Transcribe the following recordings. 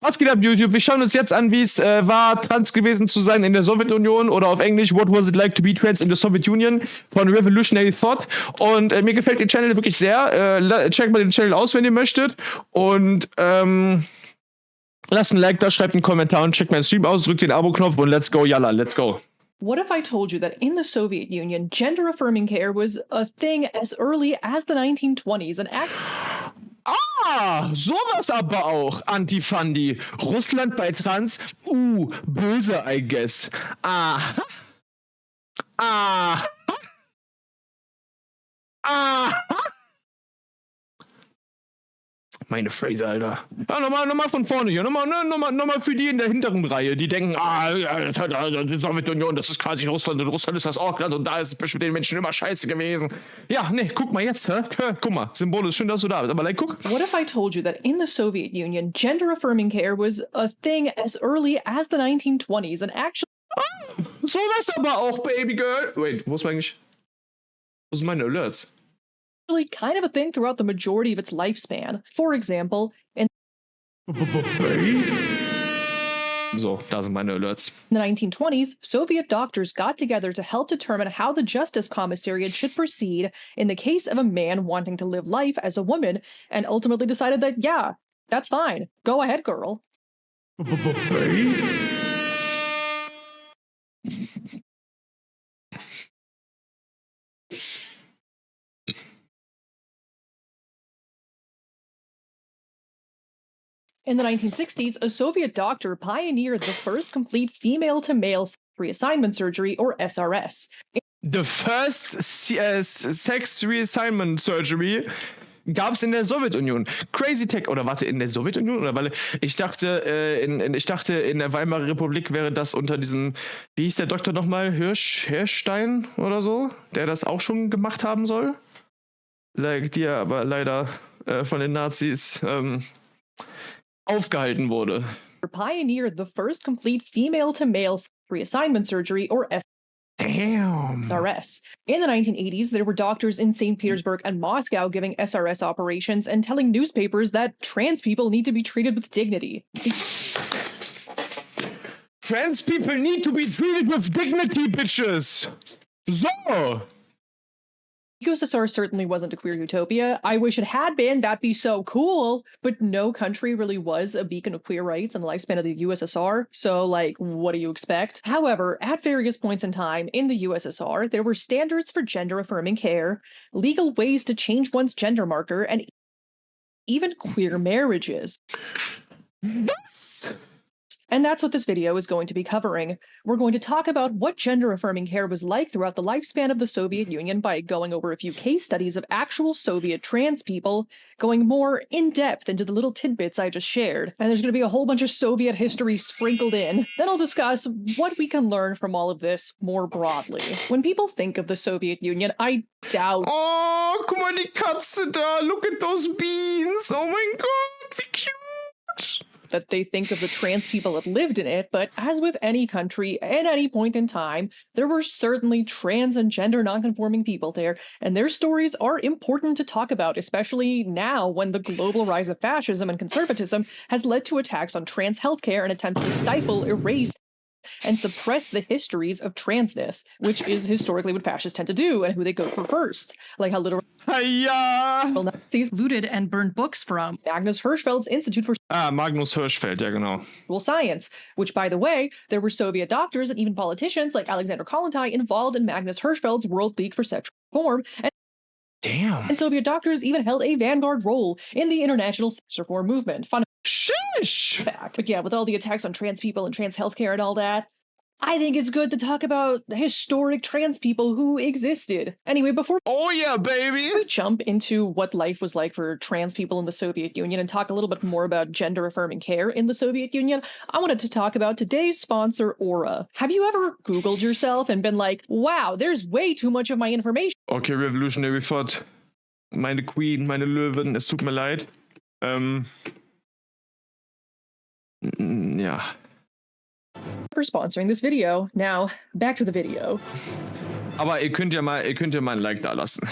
Was geht ab, YouTube? Wir schauen uns jetzt an, wie es war, trans gewesen zu sein in der Sowjetunion oder auf Englisch What was it like to be trans in the Soviet Union von Revolutionary Thought. Und mir gefällt der Channel wirklich sehr. Checkt mal den Channel aus, wenn ihr möchtet. Und lasst ein Like da, schreibt einen Kommentar und checkt meinen Stream aus, drückt den Abo-Knopf und let's go, yalla, let's go. What if I told you that in the Soviet Union, gender-affirming care was a thing as early as the 1920s? Sowas aber auch, Antifandi. Russland bei Trans, böse, I guess. Meine Phrase, Alter. Ja, nochmal von vorne hier. Nochmal für die in der hinteren Reihe, die denken, die Sowjetunion, das ist quasi Russland und Russland ist das Orkland und da ist es mit den Menschen immer scheiße gewesen. Ja, nee, guck mal jetzt, guck mal, Symbol ist schön, dass du da bist, aber like, guck. What if I told you that in the Soviet Union, gender-affirming care was a thing as early as the 1920s and actually... Sowas aber auch, Baby Girl. Wait, wo sind meine Alerts? Kind of a thing throughout the majority of its lifespan. For example, in So, da sind meine Alerts. the 1920s, Soviet doctors got together to help determine how the Justice Commissariat should proceed in the case of a man wanting to live life as a woman, and ultimately decided that, yeah, that's fine. Go ahead, girl. In the 1960s, a Soviet doctor pioneered the first complete female-to-male reassignment surgery, or SRS. The first Sex Reassignment Surgery gab's in der Sowjetunion. Crazy Tech, oder warte, in der Sowjetunion? Oder weil ich dachte, in der Weimarer Republik wäre das unter diesem, wie hieß der Doktor nochmal? Hirschstein oder so? Der das auch schon gemacht haben soll? Die aber leider von den Nazis aufgehalten wurde. Pioneered the first complete female-to-male reassignment surgery, or SRS. In the 1980s, there were doctors in St. Petersburg and Moscow giving SRS operations and telling newspapers that trans people need to be treated with dignity. Trans people need to be treated with dignity, bitches! So! USSR certainly wasn't a queer utopia. I wish it had been, that'd be so cool. But no country really was a beacon of queer rights in the lifespan of the USSR, so like, what do you expect? However, at various points in time in the USSR, there were standards for gender-affirming care, legal ways to change one's gender marker, and even queer marriages. Yes! And that's what this video is going to be covering. We're going to talk about what gender-affirming care was like throughout the lifespan of the Soviet Union by going over a few case studies of actual Soviet trans people, going more in-depth into the little tidbits I just shared. And there's going to be a whole bunch of Soviet history sprinkled in. Then I'll discuss what we can learn from all of this more broadly. When people think of the Soviet Union, I doubt... Oh, guck mal die Katze da. Look at those beans. Oh mein Gott, wie cute. That they think of the trans people that lived in it, but as with any country, at any point in time, there were certainly trans and gender nonconforming people there, and their stories are important to talk about, especially now when the global rise of fascism and conservatism has led to attacks on trans healthcare and attempts to stifle, erase, and suppress the histories of transness, which is historically what fascists tend to do and who they go for first. Like how literal Nazis looted and burned books from Magnus Hirschfeld's Institute for Magnus Hirschfeld, ja genau. Science, which, by the way, there were Soviet doctors and even politicians like Alexander Kollontai involved in Magnus Hirschfeld's World League for Sexual Reform, and Soviet doctors even held a vanguard role in the international sex reform movement. Fun Shish! fact. But yeah, with all the attacks on trans people and trans healthcare and all that, I think it's good to talk about the historic trans people who existed. Anyway, before we jump into what life was like for trans people in the Soviet Union and talk a little bit more about gender-affirming care in the Soviet Union, I wanted to talk about today's sponsor, Aura. Have you ever Googled yourself and been like, wow, there's way too much of my information? Okay, Revolutionary Thought. Meine Queen, meine Löwin, es tut mir leid. Ja. For sponsoring this video. Now, back to the video. Aber ihr könnt ja mal ein Like da lassen.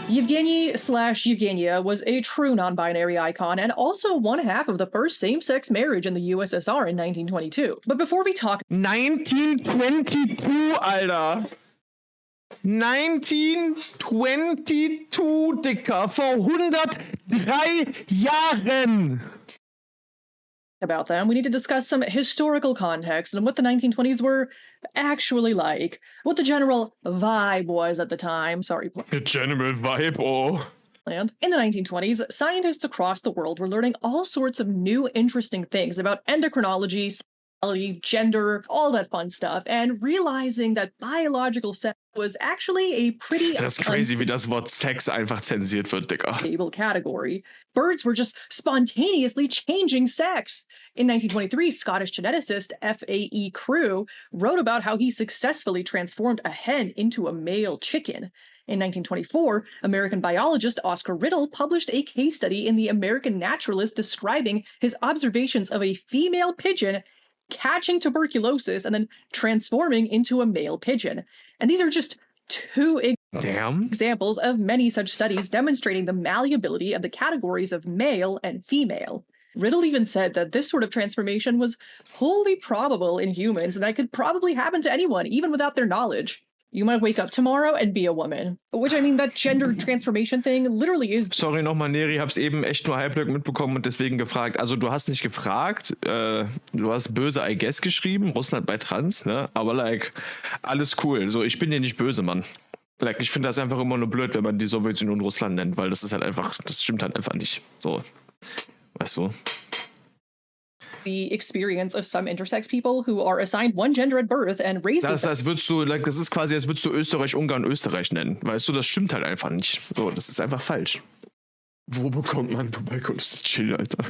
Evgenii/Evgenia was a true non-binary icon and also one half of the first same-sex marriage in the USSR in 1922. But before we talk 1922, Alter. 1922, Dicker. Vor 103 Jahren. about them, we need to discuss some historical context and what the 1920s were actually like, what the general vibe was at the time. Sorry, The general vibe, oh. land. In the 1920s, scientists across the world were learning all sorts of new interesting things about endocrinology, sexuality, gender, all that fun stuff, and realizing that biological sex was actually a pretty Das ist crazy, wie das Wort Sex einfach zensiert wird, Dicker. unstable category. Birds were just spontaneously changing sex. In 1923, Scottish geneticist F.A.E. Crewe wrote about how he successfully transformed a hen into a male chicken. In 1924, American biologist Oscar Riddle published a case study in the American Naturalist describing his observations of a female pigeon catching tuberculosis and then transforming into a male pigeon. And these are just two Damn. examples of many such studies demonstrating the malleability of the categories of male and female. Riddle even said that this sort of transformation was wholly probable in humans and that could probably happen to anyone, even without their knowledge. You might wake up tomorrow and be a woman. Which, I mean, that gender transformation thing literally is... Sorry nochmal, Neri, hab's eben echt nur halblang mitbekommen und deswegen gefragt. Also du hast nicht gefragt, du hast böse I guess geschrieben, Russland bei Trans, ne? Aber like, alles cool. So, ich bin dir nicht böse, Mann. Like, ich finde das einfach immer nur blöd, wenn man die Sowjetunion Russland nennt, weil das ist halt einfach, das stimmt halt einfach nicht. So, weißt du? the experience of some intersex people who are assigned one gender at birth and raised Das würdest du, like, das ist quasi, als würdest du Österreich, Ungarn, Österreich nennen. Weißt du, das stimmt halt einfach nicht. So, das ist einfach falsch. Wo bekommt man Tuberkulose? Das ist chill, Alter.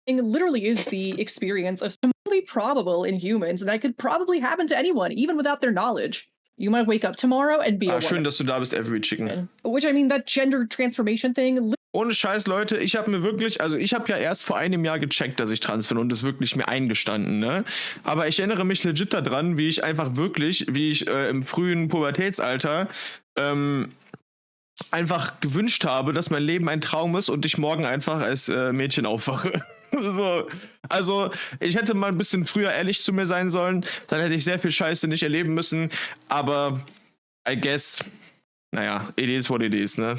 literally is the experience of simply probable in humans and that could probably happen to anyone, even without their knowledge. You might wake up tomorrow and be a Schön, woman. dass du da bist, Every Chicken. Which, I mean, that gender transformation thing... Ohne Scheiß, Leute, ich habe mir wirklich, also ich habe ja erst vor einem Jahr gecheckt, dass ich trans bin und das wirklich mir eingestanden, ne? Aber ich erinnere mich legit daran, wie ich einfach wirklich, wie ich im frühen Pubertätsalter einfach gewünscht habe, dass mein Leben ein Traum ist und ich morgen einfach als Mädchen aufwache. So. Also, ich hätte mal ein bisschen früher ehrlich zu mir sein sollen, dann hätte ich sehr viel Scheiße nicht erleben müssen, aber I guess, naja, it is what it is, ne?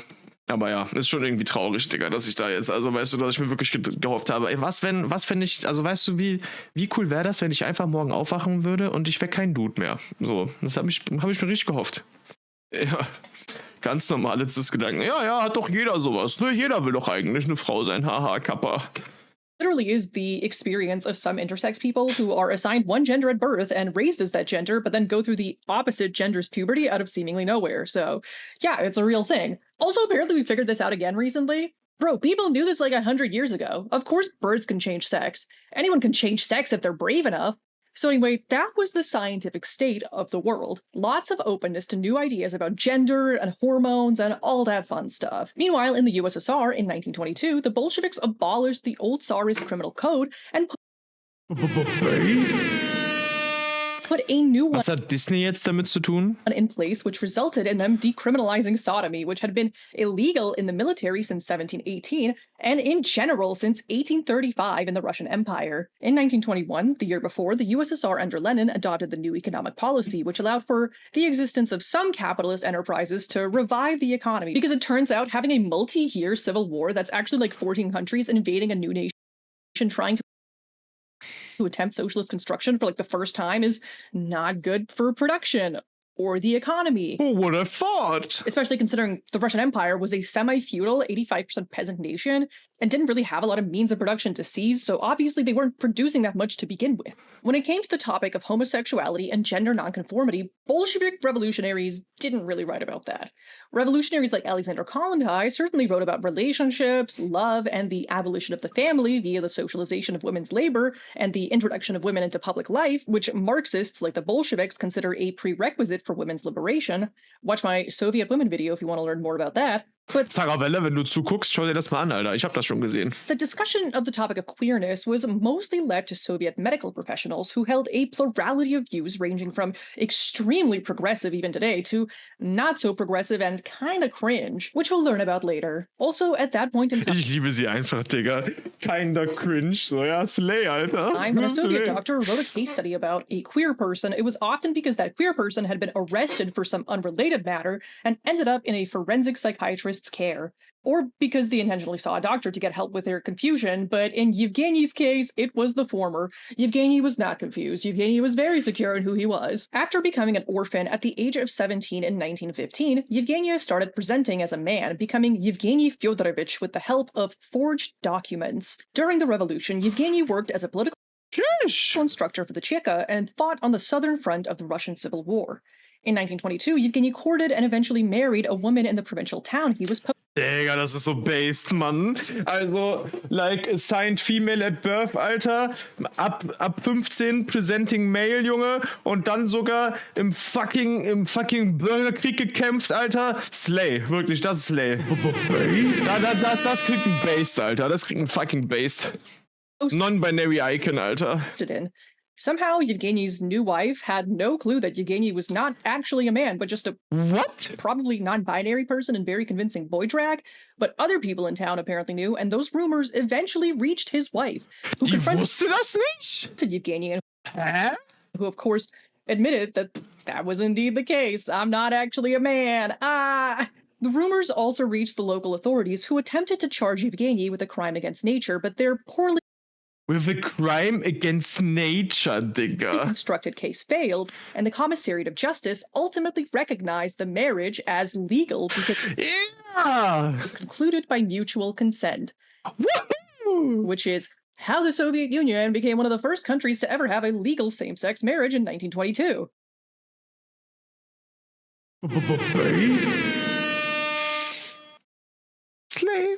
Aber ja, ist schon irgendwie traurig, Digga, dass ich da jetzt, also weißt du, dass ich mir wirklich gehofft habe, ey, was wenn ich, also weißt du, wie cool wäre das, wenn ich einfach morgen aufwachen würde und ich wäre kein Dude mehr. So, das hab ich mir richtig gehofft. Ja, ganz normal ist das Gedanken. Ja, hat doch jeder sowas, ne? Jeder will doch eigentlich eine Frau sein, haha, Kappa. Literally is the experience of some intersex people who are assigned one gender at birth and raised as that gender, but then go through the opposite gender's puberty out of seemingly nowhere. So, yeah, it's a real thing. Also, apparently we figured this out again recently. Bro, people knew this like 100 years ago. Of course birds can change sex. Anyone can change sex if they're brave enough. So anyway, that was the scientific state of the world. Lots of openness to new ideas about gender and hormones and all that fun stuff. Meanwhile, in the USSR in 1922, the Bolsheviks abolished the old Tsarist criminal code and put a new one Was hat Disney jetzt damit zu tun? in place, which resulted in them decriminalizing sodomy, which had been illegal in the military since 1718 and in general since 1835 in the Russian Empire. In 1921, the year before, the USSR under Lenin adopted the new economic policy, which allowed for the existence of some capitalist enterprises to revive the economy. Because it turns out having a multi-year civil war that's actually like 14 countries invading a new nation trying to attempt socialist construction for like the first time is not good for production or the economy. Who would have thought? Especially considering the Russian Empire was a semi-feudal, 85% peasant nation and didn't really have a lot of means of production to seize, so obviously they weren't producing that much to begin with. When it came to the topic of homosexuality and gender nonconformity, Bolshevik revolutionaries didn't really write about that. Revolutionaries like Alexander Kollontai certainly wrote about relationships, love, and the abolition of the family via the socialization of women's labor and the introduction of women into public life, which Marxists like the Bolsheviks consider a prerequisite for women's liberation. Watch my Soviet women video if you want to learn more about that. Zaravelle, wenn du zuguckst, schau dir das mal an, Alter. Ich hab das schon gesehen. The discussion of the topic of queerness was mostly left to Soviet medical professionals who held a plurality of views ranging from extremely progressive even today to not so progressive and kinda cringe, which we'll learn about later. Also, at that point in time, Ich liebe sie einfach, Digga. Kinder cringe. So, ja, Slay, Alter. when a Soviet Slay. doctor wrote a case study about a queer person, it was often because that queer person had been arrested for some unrelated matter and ended up in a forensic psychiatrist's care. Or because they intentionally saw a doctor to get help with their confusion, but in Evgenii's case, it was the former. Evgenii was not confused. Evgenii was very secure in who he was. After becoming an orphan at the age of 17 in 1915, Evgenia started presenting as a man, becoming Evgenii Fyodorovich with the help of forged documents. During the revolution, Evgenii worked as a political Tschüss. instructor for the Cheka and fought on the southern front of the Russian Civil War. In 1922, Evgenii courted and eventually married a woman in the provincial town he was Digga, das ist so based, Mann. Also, like, assigned female at birth, Alter. Ab 15 presenting male, Junge. Und dann sogar im fucking Bürgerkrieg gekämpft, Alter. Slay. Wirklich, das ist Slay. Das kriegt ein Based, Alter. Das kriegt ein fucking Based. Non-binary Icon, Alter. in. Somehow, Evgenii's new wife had no clue that Evgenii was not actually a man, but just a What? probably non-binary person and very convincing boy drag. But other people in town apparently knew, and those rumors eventually reached his wife, who Die confronted wusste das nicht? Evgenii, and Hä? who, of course, admitted that that was indeed the case. I'm not actually a man. The rumors also reached the local authorities, who attempted to charge Evgenii with a crime against nature, but their poorly With a crime against nature, Digga. constructed case failed, and the Commissariat of Justice ultimately recognized the marriage as legal because it Yeah! was concluded by mutual consent, Woohoo! which is how the Soviet Union became one of the first countries to ever have a legal same-sex marriage in 1922. Slay.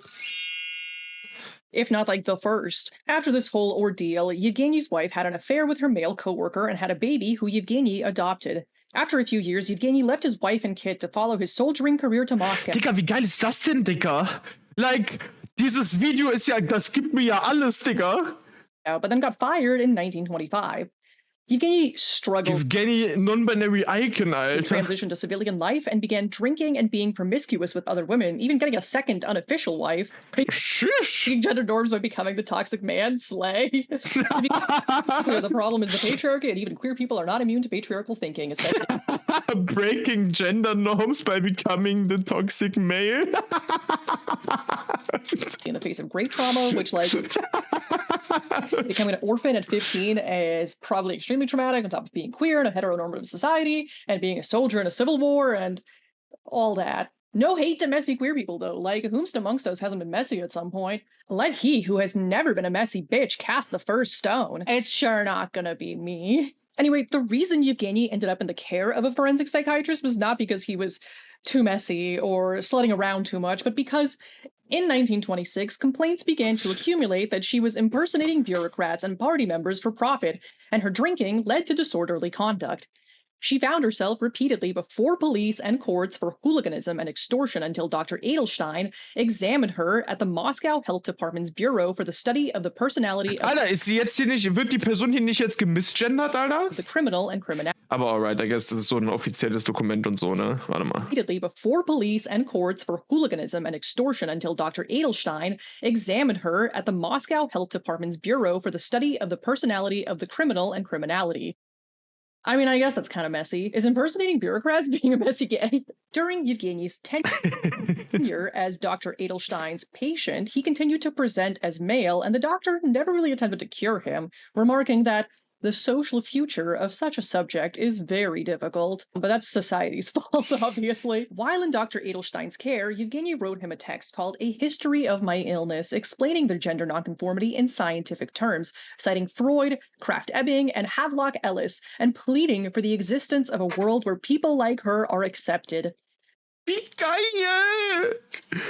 If not like the first. After this whole ordeal, Evgenii's wife had an affair with her male coworker and had a baby who Evgenii adopted. After a few years, Evgenii left his wife and kid to follow his soldiering career to Moscow. Digga, wie geil ist das denn, Digga? Like, dieses Video ist ja, das gibt mir ja alles, Digga. But then got fired in 1925. Evgenii struggled Evgenii, non-binary Icon, to Alter. transition to civilian life and began drinking and being promiscuous with other women, even getting a second unofficial wife, Shush. breaking gender norms by becoming the toxic man, slay. To be clear, the problem is the patriarchy, and even queer people are not immune to patriarchal thinking, especially Breaking gender norms by becoming the toxic male. in the face of great trauma, which, like, becoming an orphan at 15 is probably extremely traumatic, on top of being queer in a heteronormative society and being a soldier in a civil war and all that. No hate to messy queer people, though. Like, whomst amongst us hasn't been messy at some point? Let he who has never been a messy bitch cast the first stone. It's sure not gonna be me. Anyway, the reason Evgenii ended up in the care of a forensic psychiatrist was not because he was too messy or slutting around too much, but because in 1926, complaints began to accumulate that she was impersonating bureaucrats and party members for profit, and her drinking led to disorderly conduct. She found herself repeatedly before police and courts for hooliganism and extortion until Dr. Edelstein examined her at the Moscow Health Department's Bureau for the Study of the Personality of Alter, ist sie jetzt hier nicht, wird die Person hier nicht jetzt gemisgendert, Alter? the Criminal and Criminality. Aber alright, I guess das ist so ein offizielles Dokument und so, ne? Warte mal. Repeatedly before police and courts for hooliganism and extortion until Dr. Edelstein examined her at the Moscow Health Department's Bureau for the Study of the Personality of the Criminal and Criminality. I mean, I guess that's kind of messy. Is impersonating bureaucrats being a messy gay? During Evgenii's tenure as Dr. Edelstein's patient, he continued to present as male, and the doctor never really attempted to cure him, remarking that the social future of such a subject is very difficult. But that's society's fault, obviously. While in Dr. Edelstein's care, Evgenii wrote him a text called A History of My Illness, explaining their gender nonconformity in scientific terms, citing Freud, Krafft-Ebing, and Havelock Ellis, and pleading for the existence of a world where people like her are accepted. Wie geil!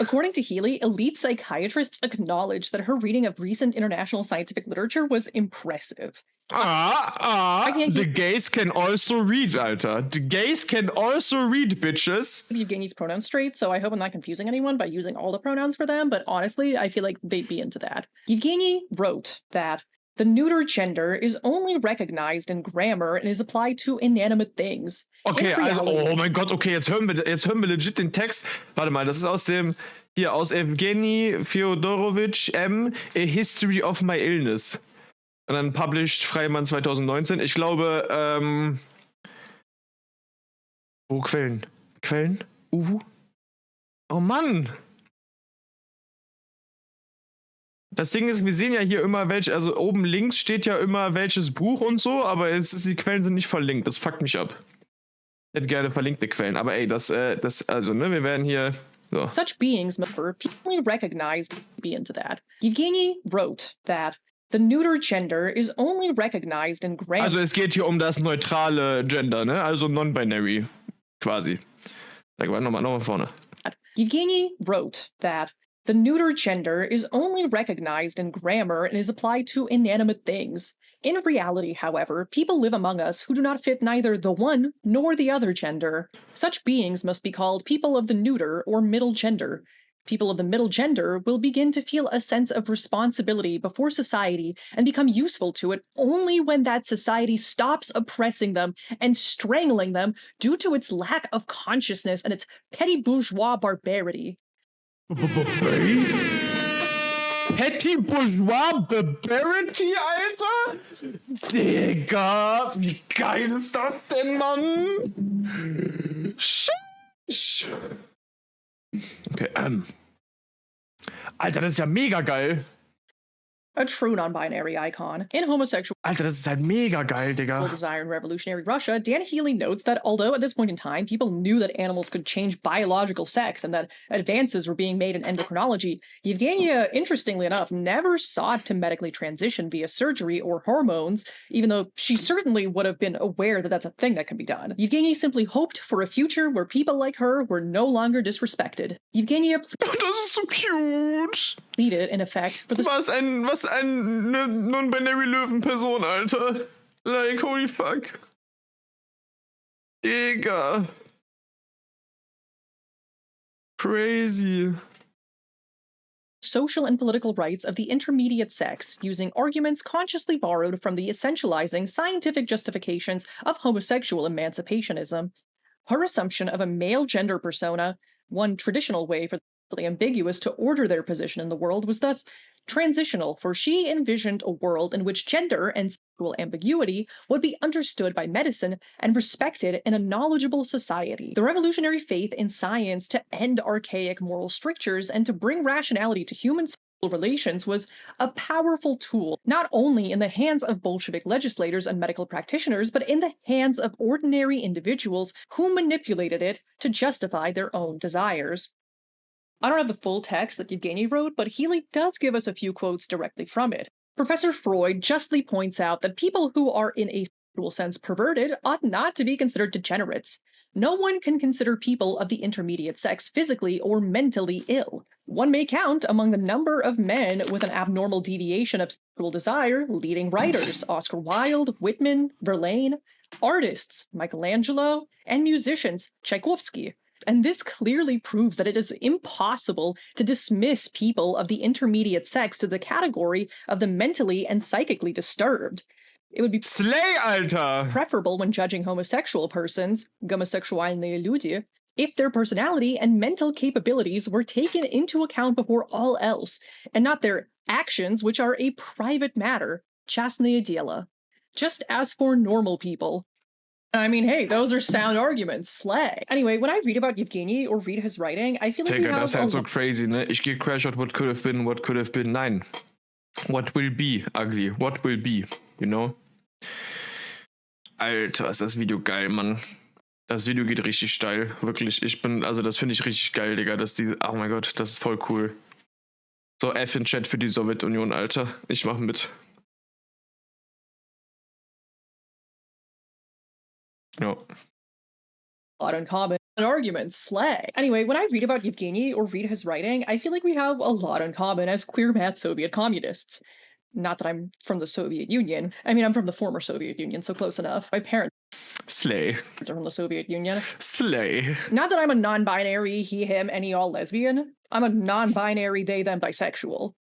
According to Healy, elite psychiatrists acknowledge that her reading of recent international scientific literature was impressive. The gays can also read, Alter. The gays can also read, bitches. Evgenii's pronouns straight, so I hope I'm not confusing anyone by using all the pronouns for them, but honestly, I feel like they'd be into that. Evgenii wrote that the neuter gender is only recognized in grammar and is applied to inanimate things. Okay, also, oh mein Gott, okay, jetzt hören wir legit den Text. Warte mal, das ist aus Evgenii Fyodorovich M. A History of My Illness. Und dann published Freimann 2019. Ich glaube, wo Quellen? Quellen? Oh Mann! Das Ding ist, wir sehen ja hier immer also oben links steht ja immer welches Buch und so, aber die Quellen sind nicht verlinkt. Das fuckt mich ab. Ich hätte gerne verlinkte Quellen, aber ey, also, ne, wir werden hier, so. Such beings must be recognized be into that. Evgenii wrote that the neuter gender is only recognized in grammar. Also es geht hier um das neutrale Gender, ne? Also non-binary, quasi. Sag mal, nochmal vorne. Evgenii wrote that the neuter gender is only recognized in grammar and is applied to inanimate things. In reality, however, people live among us who do not fit neither the one nor the other gender. Such beings must be called people of the neuter or middle gender. People of the middle gender will begin to feel a sense of responsibility before society and become useful to it only when that society stops oppressing them and strangling them due to its lack of consciousness and its petty bourgeois barbarity. Petty bourgeois barbarity, Alter? Digga, wie geil ist das denn, Mann? Okay, Alter, das ist ja mega geil. A true non-binary icon. In homosexual Alter, das ist halt mega geil, Digga. desire in revolutionary Russia, Dan Healy notes that although at this point in time people knew that animals could change biological sex and that advances were being made in endocrinology, Evgenia, interestingly enough, never sought to medically transition via surgery or hormones, even though she certainly would have been aware that that's a thing that can be done. Evgenia simply hoped for a future where people like her were no longer disrespected. Evgenia Das ist so cute. pleaded, in effect, for the Was ein non-binary Löwenperson, Alter. Like, holy fuck. Digga. Crazy. social and political rights of the intermediate sex, using arguments consciously borrowed from the essentializing scientific justifications of homosexual emancipationism. Her assumption of a male gender persona, one traditional way for the ambiguous to order their position in the world, was thus transitional, for she envisioned a world in which gender and sexual ambiguity would be understood by medicine and respected in a knowledgeable society. The revolutionary faith in science to end archaic moral strictures and to bring rationality to human sexual relations was a powerful tool, not only in the hands of Bolshevik legislators and medical practitioners, but in the hands of ordinary individuals who manipulated it to justify their own desires. I don't have the full text that Evgenii wrote, but Healy does give us a few quotes directly from it. Professor Freud justly points out that people who are in a sexual sense perverted ought not to be considered degenerates. No one can consider people of the intermediate sex physically or mentally ill. One may count among the number of men with an abnormal deviation of sexual desire leading writers Oscar Wilde, Whitman, Verlaine, artists Michelangelo, and musicians Tchaikovsky. And this clearly proves that it is impossible to dismiss people of the intermediate sex to the category of the mentally and psychically disturbed. It would be Slay, Alter! preferable when judging homosexual persons, homosexualne люди, if their personality and mental capabilities were taken into account before all else, and not their actions, which are a private matter, частное дело. Just as for normal people. I mean, hey, those are sound arguments. Slay. Anyway, when I read about Evgenii or read his writing, I feel like Digga, das ist halt so crazy, ne? Ich gehe crash out what could have been, what could have been. Nein. What will be, ugly. What will be, you know? Alter, ist das Video geil, Mann. Das Video geht richtig steil. Wirklich, das finde ich richtig geil, Digga. Oh mein Gott, das ist voll cool. So, F in Chat für die Sowjetunion, Alter. Ich mach mit. Ja. a lot in common. an argument, slay. Anyway, when I read about Evgenii or read his writing, I feel like we have a lot in common as queer mad Soviet communists. Not that I'm from the Soviet Union. I mean, I'm from the former Soviet Union, so close enough. My parents Slay. are from the Soviet Union. Slay. Not that I'm a non-binary, he, him, any, all lesbian. I'm a non-binary, they, them bisexual.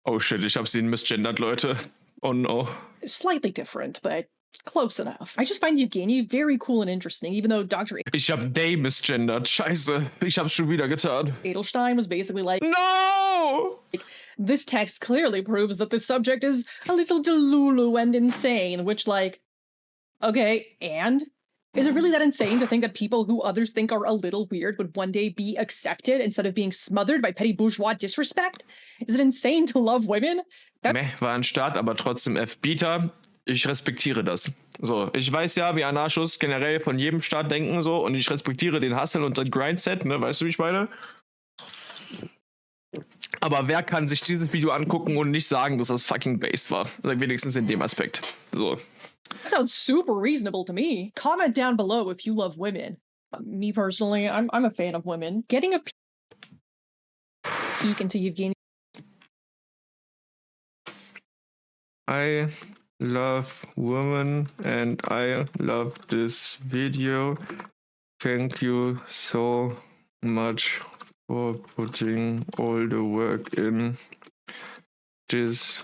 Oh shit, ich hab sie misgendert, Leute. Oh no. Slightly different, but close enough. I just find Evgenii very cool and interesting, even though Dr. Ich hab they misgendert. Scheiße. Ich hab's schon wieder getan. Edelstein was basically like, No! this text clearly proves that this subject is a little delulu and insane, which, like, okay, and? Is it really that insane to think that people who others think are a little weird would one day be accepted instead of being smothered by petty bourgeois disrespect? Is it insane to love women? Meh, war ein Start, aber trotzdem F-Bieter. Ich respektiere das. So, ich weiß ja, wie Anarchos generell von jedem Staat denken so und ich respektiere den Hustle und das Grindset, ne, weißt du, wie ich meine? Aber wer kann sich dieses Video angucken und nicht sagen, dass das fucking based war? Also wenigstens in dem Aspekt. So. That sounds super reasonable to me. Comment down below if you love women. Me personally, I'm a fan of women. Getting a peek into Evgeny. I love women and I love this video. Thank you so much for putting all the work in. This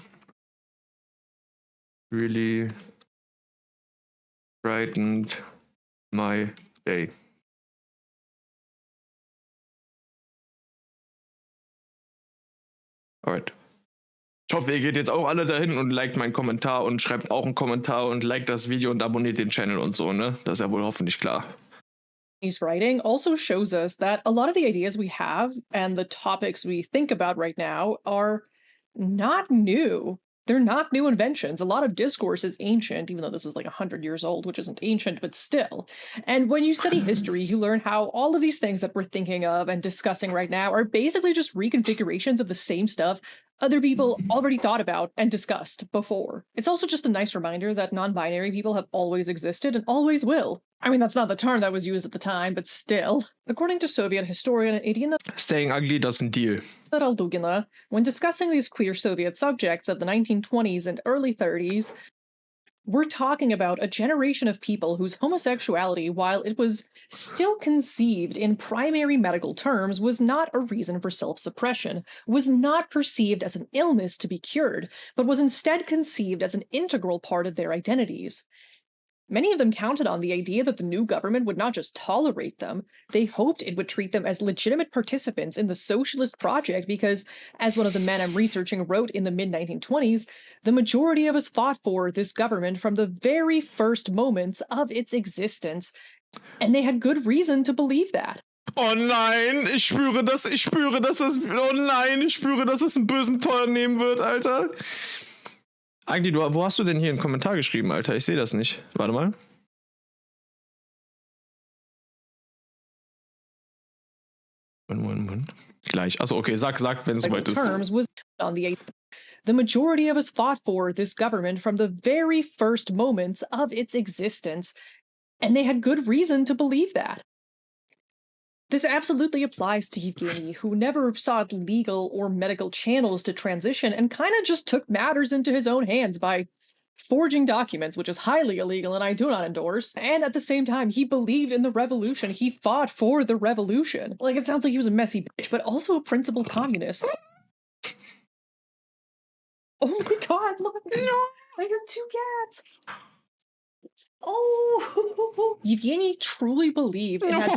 really brightened my day. Alright. Ich hoffe, ihr geht jetzt auch alle dahin und liked meinen Kommentar und schreibt auch einen Kommentar und liked das Video und abonniert den Channel und so, ne? Das ist ja wohl hoffentlich klar. His writing also shows us that a lot of the ideas we have and the topics we think about right now are not new. They're not new inventions. A lot of discourse is ancient, even though this is like 100 years old, which isn't ancient, but still. And when you study history, you learn how all of these things that we're thinking of and discussing right now are basically just reconfigurations of the same stuff other people already thought about and discussed before. It's also just a nice reminder that non-binary people have always existed and always will. I mean, that's not the term that was used at the time, but still. According to Soviet historian Ena Staying ugly doesn't deal. Kinti, when discussing these queer Soviet subjects of the 1920s and early 30s, we're talking about a generation of people whose homosexuality, while it was still conceived in primary medical terms, was not a reason for self-suppression, was not perceived as an illness to be cured, but was instead conceived as an integral part of their identities. Many of them counted on the idea that the new government would not just tolerate them, they hoped it would treat them as legitimate participants in the socialist project because, as one of the men I'm researching wrote in the mid-1920s, the majority of us fought for this government from the very first moments of its existence, and they had good reason to believe that. Oh nein, ich spüre, dass das, oh nein, ich spüre, dass es einen bösen Turn nehmen wird, Alter. Eigentlich, wo hast du denn hier einen Kommentar geschrieben, Alter? Ich sehe das nicht. Warte mal. Gleich. Achso, okay, sag, wenn es soweit ist. The majority of us fought for this government from the very first moments of its existence, and they had good reason to believe that. This absolutely applies to Evgenii, who never sought legal or medical channels to transition and kind of just took matters into his own hands by forging documents, which is highly illegal and I do not endorse. And at the same time, he believed in the revolution. He fought for the revolution. Like, it sounds like he was a messy bitch, but also a principled communist. Oh my god, look! No. I have two cats! Oh, Evgenii truly believed in a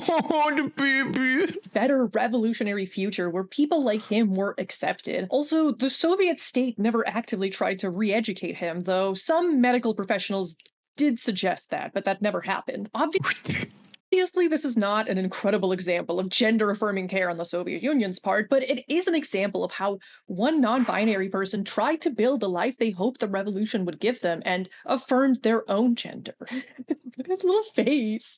better revolutionary future where people like him were accepted. Also, the Soviet state never actively tried to re-educate him, though some medical professionals did suggest that, but that never happened. Obviously, this is not an incredible example of gender-affirming care on the Soviet Union's part, but it is an example of how one non-binary person tried to build the life they hoped the revolution would give them and affirmed their own gender. Look at his little face.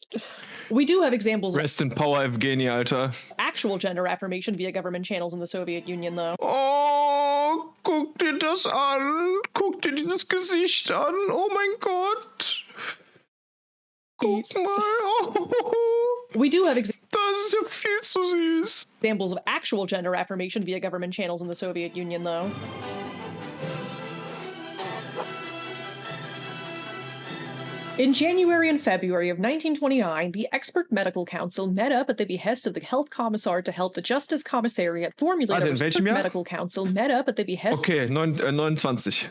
We do have examples Rest in power, Evgenii, Alter. Actual gender affirmation via government channels in the Soviet Union, though. Oh, guck dir das an. Guck dir dieses Gesicht an. Oh mein Gott. Guck mal. Oh. We do have Das ist ja viel zu süß. examples of actual gender affirmation via government channels in the Soviet Union, though. In January and February of 1929, the Expert Medical Council met up at the behest of the Health Commissar to help the Justice Commissariat formulate Warte, a in welchem Expert Jahr? Medical Council met up at the behest Okay, 29.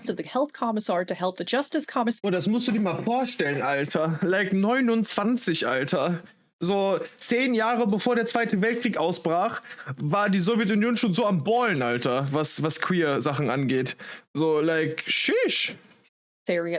of the Health Commissar to help the Justice Commissariat. Oh, das musst du dir mal vorstellen, Alter. Like 29, Alter. So 10 Jahre bevor der Zweite Weltkrieg ausbrach, war die Sowjetunion schon so am Ballen, Alter, was Queer-Sachen angeht. So, like, shish.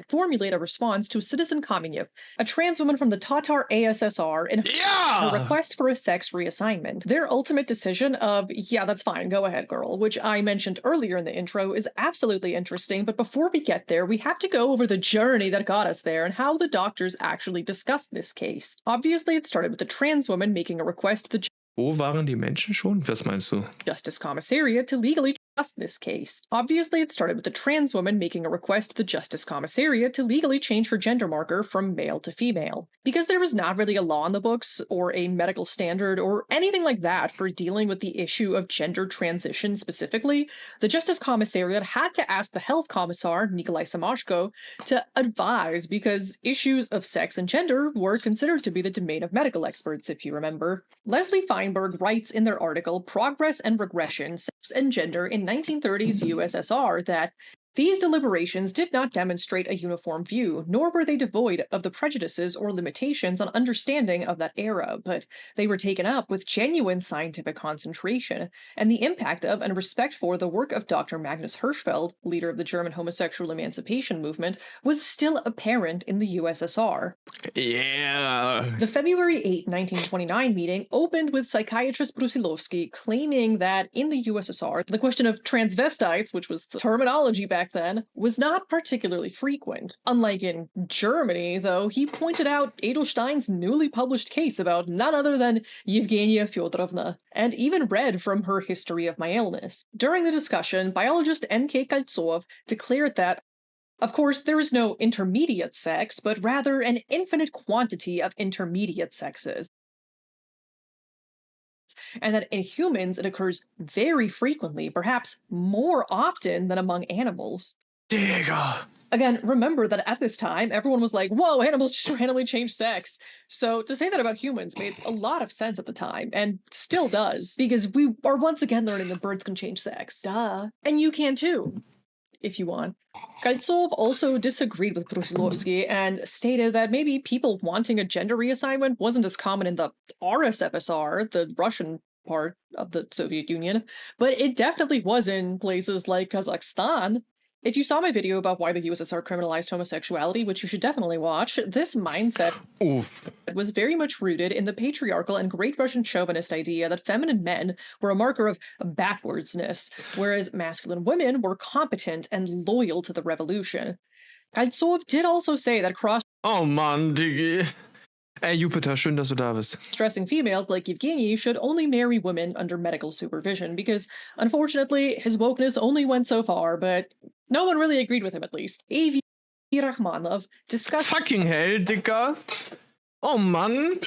Formulate a response to Citizen Kamenev, a trans woman from the Tatar ASSR, in Ja! a request for a sex reassignment. Their ultimate decision of, yeah, that's fine, go ahead, girl, which I mentioned earlier in the intro, is absolutely interesting, but before we get there, we have to go over the journey that got us there and how the doctors actually discussed this case. Obviously, it started with a trans woman making a request to the Wo waren die Menschen schon? Was meinst du? Justice Commissariat to legally trust this case. Obviously, it started with a trans woman making a request to the Justice Commissariat to legally change her gender marker from male to female. Because there was not really a law in the books, or a medical standard, or anything like that for dealing with the issue of gender transition specifically, the Justice Commissariat had to ask the Health Commissar, Nikolai Samashko, to advise because issues of sex and gender were considered to be the domain of medical experts, if you remember. Leslie Feinberg writes in their article, Progress and Regression, Sex and Gender in 1930s USSR, that these deliberations did not demonstrate a uniform view, nor were they devoid of the prejudices or limitations on understanding of that era, but they were taken up with genuine scientific concentration, and the impact of and respect for the work of Dr. Magnus Hirschfeld, leader of the German homosexual emancipation movement, was still apparent in the USSR. Yeah. The February 8, 1929 meeting opened with psychiatrist Brusilovsky claiming that in the USSR, the question of transvestites, which was the terminology back then, was not particularly frequent. Unlike in Germany, though, he pointed out Edelstein's newly published case about none other than Evgenia Fyodorovna, and even read from her history of my illness. During the discussion, biologist N.K. Kaltsov declared that of course, there is no intermediate sex, but rather an infinite quantity of intermediate sexes. And that in humans it occurs very frequently, perhaps more often than among animals. Digga. Again, remember that at this time, everyone was like, whoa, animals just randomly change sex. So to say that about humans made a lot of sense at the time, and still does, because we are once again learning that birds can change sex. Duh. And you can too, if you want. Kaltsov also disagreed with Brusilovsky and stated that maybe people wanting a gender reassignment wasn't as common in the RSFSR, the Russian part of the Soviet Union, but it definitely was in places like Kazakhstan. If you saw my video about why the USSR criminalized homosexuality, which you should definitely watch, this mindset was very much rooted in the patriarchal and great Russian chauvinist idea that feminine men were a marker of backwardsness, whereas masculine women were competent and loyal to the revolution. Kaltsov did also say that Oh Mann, Diggi. Ey, Jupiter, schön, dass du da bist. Stressing females like Evgenii should only marry women under medical supervision because, unfortunately, his wokeness only went so far, but no one really agreed with him at least. A.V. Rachmanov discussed Fucking hell, Dicker. Oh Mann.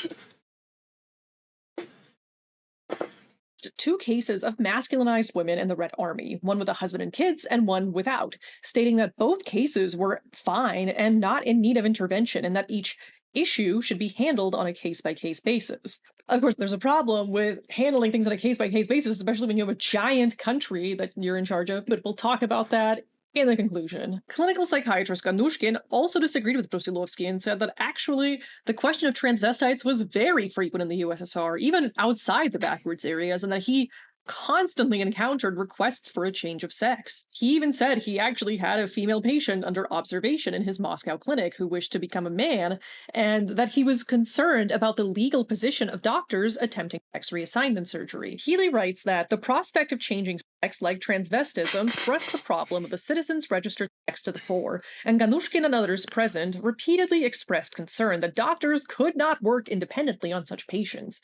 two cases of masculinized women in the Red Army, one with a husband and kids and one without, stating that both cases were fine and not in need of intervention, and that each issue should be handled on a case-by-case basis. Of course, there's a problem with handling things on a case-by-case basis, especially when you have a giant country that you're in charge of, but we'll talk about that in the conclusion. Clinical psychiatrist Ganushkin also disagreed with Brusilovsky and said that actually the question of transvestites was very frequent in the USSR, even outside the backwards areas, and that he constantly encountered requests for a change of sex. He even said he actually had a female patient under observation in his Moscow clinic who wished to become a man, and that he was concerned about the legal position of doctors attempting sex reassignment surgery. Healy writes that the prospect of changing sex like transvestism thrust the problem of the citizens' registered sex to the fore, and Ganushkin and others present repeatedly expressed concern that doctors could not work independently on such patients.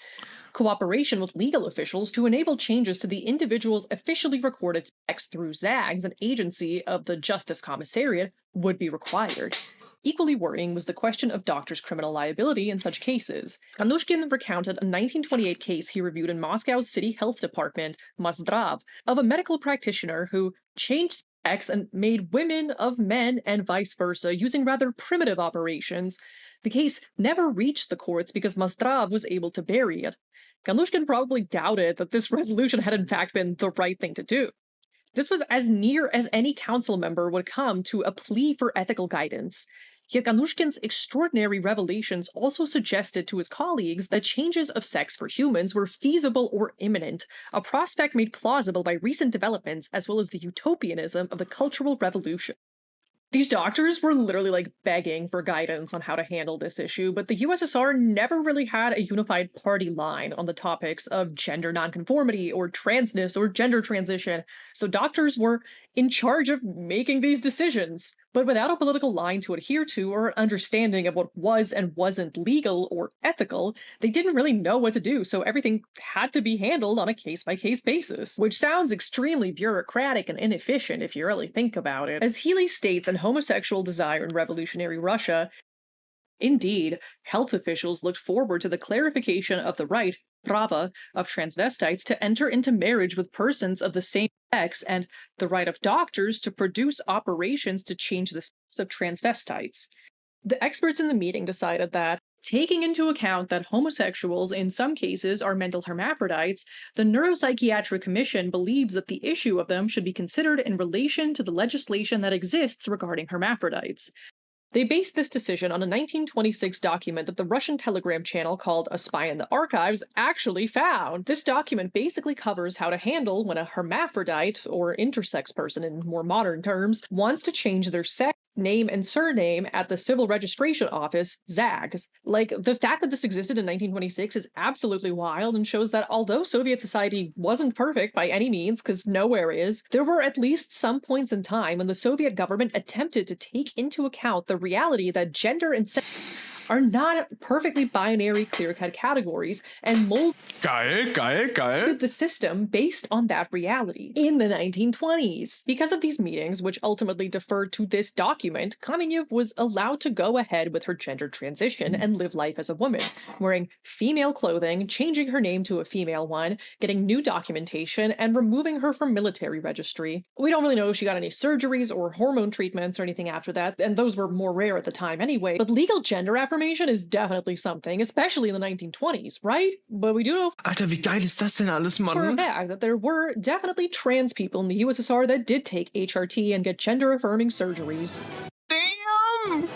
Cooperation with legal officials to enable changes to the individual's officially recorded sex through ZAGS, an agency of the Justice Commissariat, would be required. Equally worrying was the question of doctors' criminal liability in such cases. Kanushkin recounted a 1928 case he reviewed in Moscow's city health department, Mazdrav, of a medical practitioner who changed sex and made women of men and vice versa using rather primitive operations. The case never reached the courts because Mazdrav was able to bury it. Kanushkin probably doubted that this resolution had in fact been the right thing to do. This was as near as any council member would come to a plea for ethical guidance. Yet Ganushkin's extraordinary revelations also suggested to his colleagues that changes of sex for humans were feasible or imminent, a prospect made plausible by recent developments as well as the utopianism of the Cultural Revolution. These doctors were literally like begging for guidance on how to handle this issue, but the USSR never really had a unified party line on the topics of gender nonconformity or transness or gender transition, so doctors were in charge of making these decisions. But without a political line to adhere to or an understanding of what was and wasn't legal or ethical, they didn't really know what to do, so everything had to be handled on a case-by-case basis, which sounds extremely bureaucratic and inefficient if you really think about it. As Healy states in Homosexual Desire in Revolutionary Russia, indeed, health officials looked forward to the clarification of the right, prava, of transvestites to enter into marriage with persons of the same sex and the right of doctors to produce operations to change the sex of transvestites. The experts in the meeting decided that, taking into account that homosexuals in some cases are mental hermaphrodites, the Neuropsychiatric Commission believes that the issue of them should be considered in relation to the legislation that exists regarding hermaphrodites. They based this decision on a 1926 document that the Russian Telegram channel called A Spy in the Archives actually found. This document basically covers how to handle when a hermaphrodite, or intersex person in more modern terms, wants to change their sex, name, and surname at the Civil Registration Office, ZAGS. Like, the fact that this existed in 1926 is absolutely wild and shows that although Soviet society wasn't perfect by any means, because nowhere is, there were at least some points in time when the Soviet government attempted to take into account the reality that gender and sex are not perfectly binary, clear-cut categories, and molded the system based on that reality in the 1920s. Because of these meetings, which ultimately deferred to this document, Kamenev was allowed to go ahead with her gender transition and live life as a woman, wearing female clothing, changing her name to a female one, getting new documentation, and removing her from military registry. We don't really know if she got any surgeries or hormone treatments or anything after that, and those were more rare at the time anyway, but legal gender affirmation is definitely something, especially in the 1920s, right? But we do know Alter, wie geil ist das denn alles, Mann? for a fact that there were definitely trans people in the USSR that did take HRT and get gender-affirming surgeries. Damn!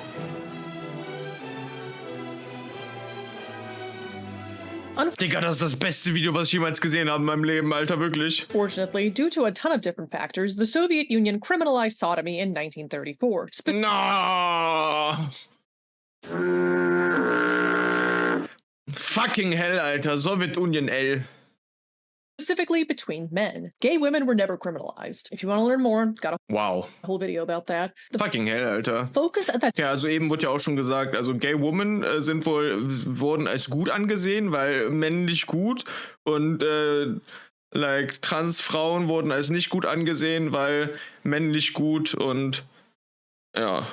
Digga, das ist das beste Video, was ich jemals gesehen habe in meinem Leben, Alter, wirklich. Fortunately, due to a ton of different factors, the Soviet Union criminalized sodomy in 1934. No! Fucking hell, Alter. Sowjetunion L. Specifically between men. Gay women were never criminalized. If you want to learn more, got a whole video about that. The Fucking hell, Alter. focus at that Ja, also eben wurde ja auch schon gesagt, also Gay Women wurden als gut angesehen, weil männlich gut, und like Transfrauen wurden als nicht gut angesehen, weil männlich gut, und ja,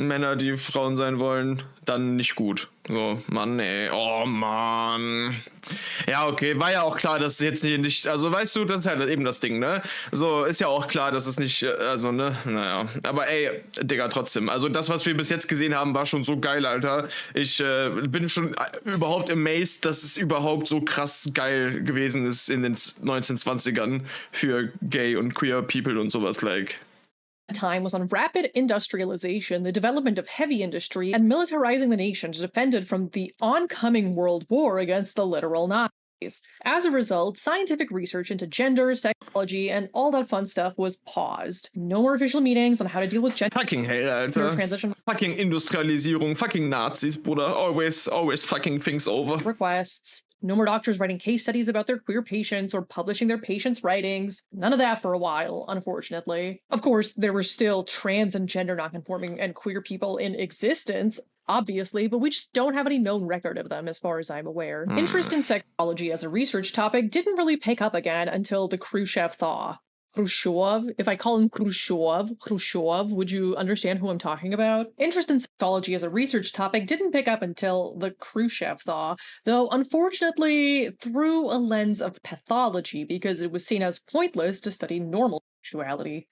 Männer, die Frauen sein wollen, dann nicht gut. So, Mann, ey. Oh, Mann. Ja, okay, war ja auch klar, dass es jetzt nicht, also weißt du, das ist halt eben das Ding, ne? So, ist ja auch klar, dass es nicht, also, ne, naja. Aber ey, Digga, trotzdem, also das, was wir bis jetzt gesehen haben, war schon so geil, Alter. Ich bin schon überhaupt amazed, dass es überhaupt so krass geil gewesen ist in den 1920ern für Gay und Queer People und sowas, like. time was on rapid industrialization, the development of heavy industry, and militarizing the nation to defend it from the oncoming world war against the literal Nazis. As a result, scientific research into gender, sexuality, and all that fun stuff was paused. No more official meetings on how to deal with gender Fucking hell, Alter. transition Fucking Industrialisierung, fucking Nazis, Bruder. Always fucking things over. requests. No more doctors writing case studies about their queer patients or publishing their patients' writings. None of that for a while, unfortunately. Of course, there were still trans and gender nonconforming and queer people in existence, obviously, but we just don't have any known record of them as far as I'm aware. Interest in sexuality as a research topic didn't really pick up again until the Khrushchev thaw. Khrushchev. If I call him Khrushchev, would you understand who I'm talking about? Interest in sexology as a research topic didn't pick up until the Khrushchev thaw, though unfortunately through a lens of pathology because it was seen as pointless to study normal sexuality.